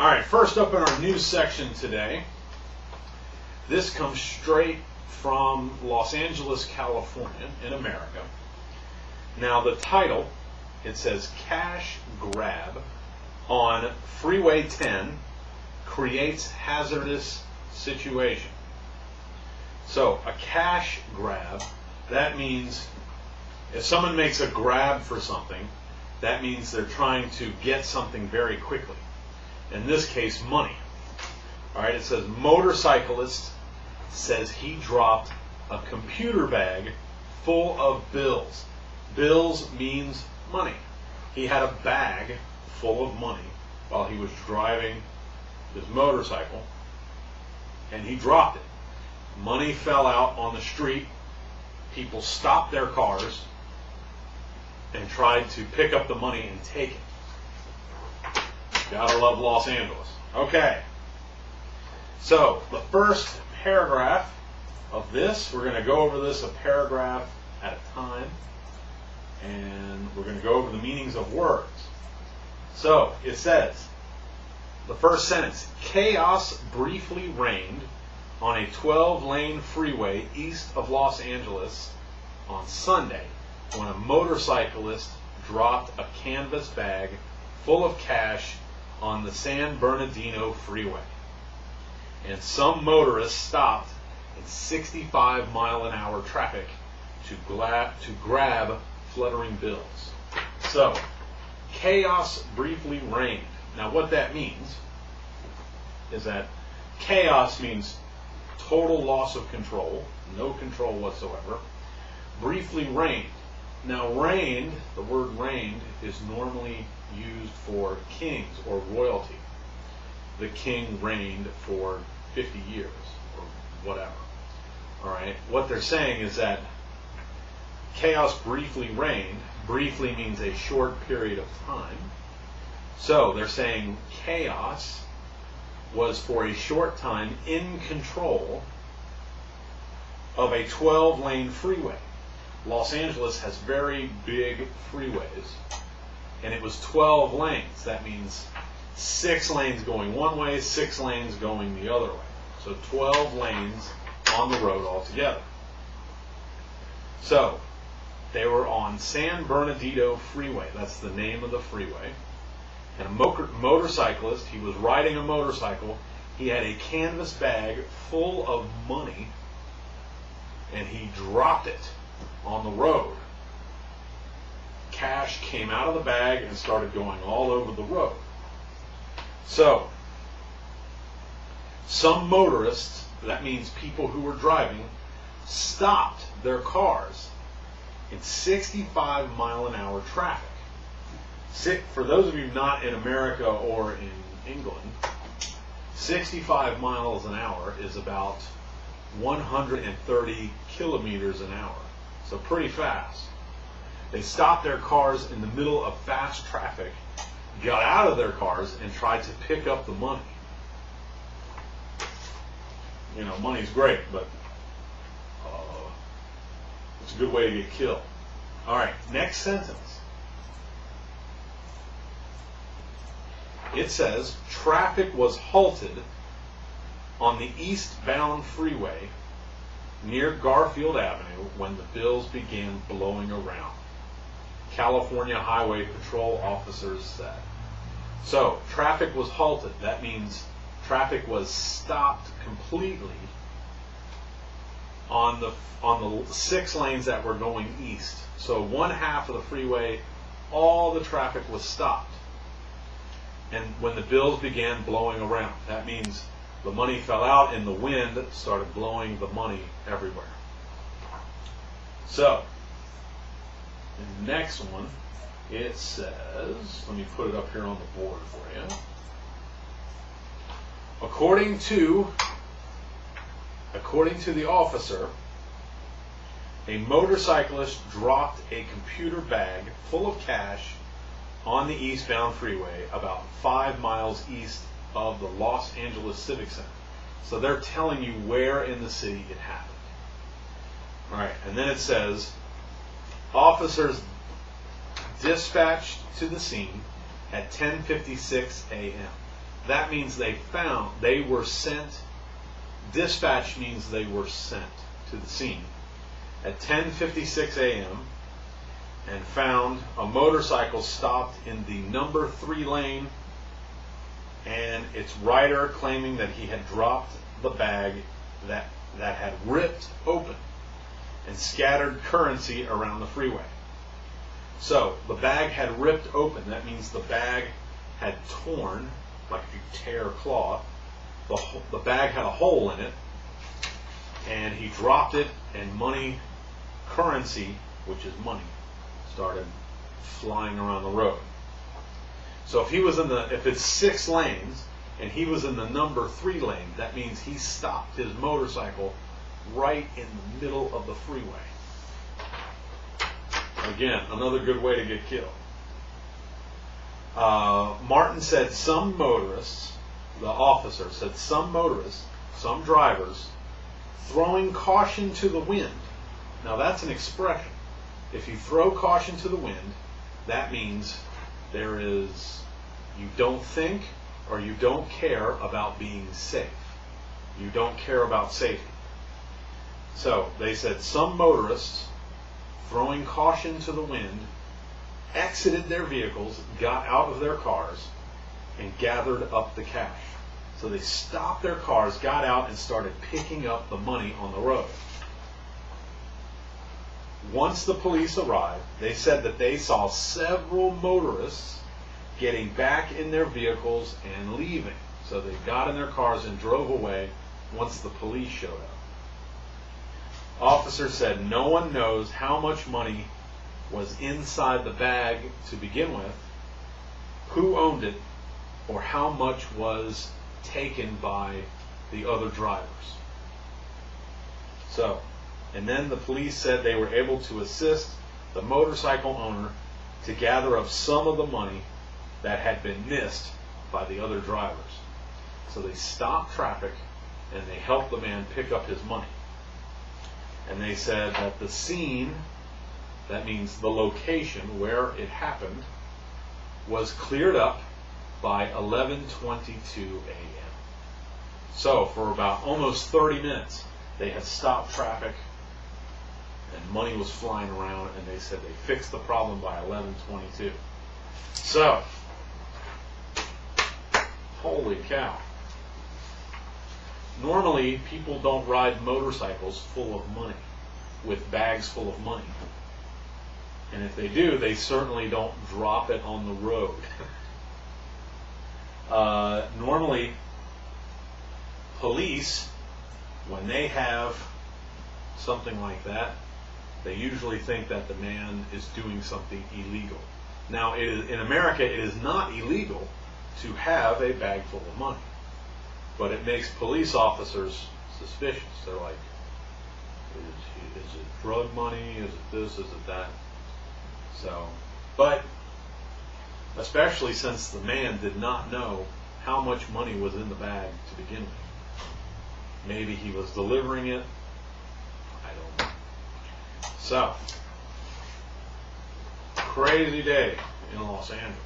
All right, first up in our news section today, this comes straight from Los Angeles, California, in America. Now the title, it says cash grab on Freeway 10 creates hazardous situation. So a cash grab, that means if someone makes a grab for something, that means they're trying to get something very quickly. In this case, money. All right, it says motorcyclist says he dropped a computer bag full of bills. Bills means money. He had a bag full of money while he was driving his motorcycle, and he dropped it. Money fell out on the street. People stopped their cars and tried to pick up the money and take it. Gotta love Los Angeles. Okay. So, the first paragraph of this, we're going to go over this a paragraph at a time, and we're going to go over the meanings of words. So, it says, the first sentence, chaos briefly reigned on a 12-lane freeway east of Los Angeles on Sunday when a motorcyclist dropped a canvas bag full of cash on the San Bernardino freeway. And some motorists stopped in 65-mile-an-hour traffic to grab fluttering bills. So, chaos briefly reigned. Now what that means is that chaos means total loss of control, no control whatsoever. Briefly reigned. Now reigned, the word reigned, is normally used for kings or royalty. The king reigned for 50 years or whatever. All right. What they're saying is that chaos briefly reigned. Briefly means a short period of time. So they're saying chaos was for a short time in control of a 12-lane freeway. Los Angeles has very big freeways, and it was 12 lanes. That means 6 lanes going one way, 6 lanes going the other way. So 12 lanes on the road altogether. So they were on San Bernardino Freeway. That's the name of the freeway. And a motorcyclist, he was riding a motorcycle. He had a canvas bag full of money, and he dropped it on the road. Cash came out of the bag and started going all over the road. So, some motorists, that means people who were driving, stopped their cars in 65-mile-an-hour traffic. For those of you not in America or in England, 65 miles an hour is about 130 kilometers an hour. So pretty fast. They stopped their cars in the middle of fast traffic, got out of their cars, and tried to pick up the money. You know, money's great, but it's a good way to get killed. All right, next sentence. It says, traffic was halted on the eastbound freeway near Garfield Avenue when the bills began blowing around. California Highway Patrol officers said. So, traffic was halted. That means traffic was stopped completely on the 6 lanes that were going east. So one half of the freeway, all the traffic was stopped. And when the bills began blowing around, that means the money fell out and the wind started blowing the money everywhere. So, the next one, it says, let me put it up here on the board for you. According to the officer, a motorcyclist dropped a computer bag full of cash on the eastbound freeway about 5 miles east of the Los Angeles Civic Center. So they're telling you where in the city it happened. All right, and then it says, officers dispatched to the scene at 10:56 a.m. that means they were sent. Dispatch means they were sent to the scene at 10:56 a.m. and found a motorcycle stopped in the number 3 lane, and its rider claiming that he had dropped the bag that had ripped open and scattered currency around the freeway. So the bag had ripped open. That means the bag had torn, like if you tear cloth. The bag had a hole in it, and he dropped it, and currency, which is money, started flying around the road. So if it's 6 lanes and he was in the number 3 lane, that means he stopped his motorcycle right in the middle of the freeway. Again, another good way to get killed. Martin said the officer said some motorists, some drivers, throwing caution to the wind. Now that's an expression. If you throw caution to the wind, that means you don't think or you don't care about being safe. You don't care about safety. So they said some motorists, throwing caution to the wind, exited their vehicles, got out of their cars, and gathered up the cash. So they stopped their cars, got out, and started picking up the money on the road. Once the police arrived, they said that they saw several motorists getting back in their vehicles and leaving. So they got in their cars and drove away once the police showed up. Officer said no one knows how much money was inside the bag to begin with, who owned it, or how much was taken by the other drivers. And then the police said they were able to assist the motorcycle owner to gather up some of the money that had been missed by the other drivers. So they stopped traffic and they helped the man pick up his money. And they said that the scene, that means the location where it happened, was cleared up by 11:22 a.m. So for about almost 30 minutes, they had stopped traffic and money was flying around, and they said they fixed the problem by 11:22. So, holy cow. Normally, people don't ride motorcycles full of money, with bags full of money. And if they do, they certainly don't drop it on the road. Normally, police, when they have something like that, they usually think that the man is doing something illegal. Now, in America, it is not illegal to have a bag full of money. But it makes police officers suspicious. They're like, is it drug money? Is it this? Is it that? So, but especially since the man did not know how much money was in the bag to begin with. Maybe he was delivering it. I don't know. So, crazy day in Los Angeles.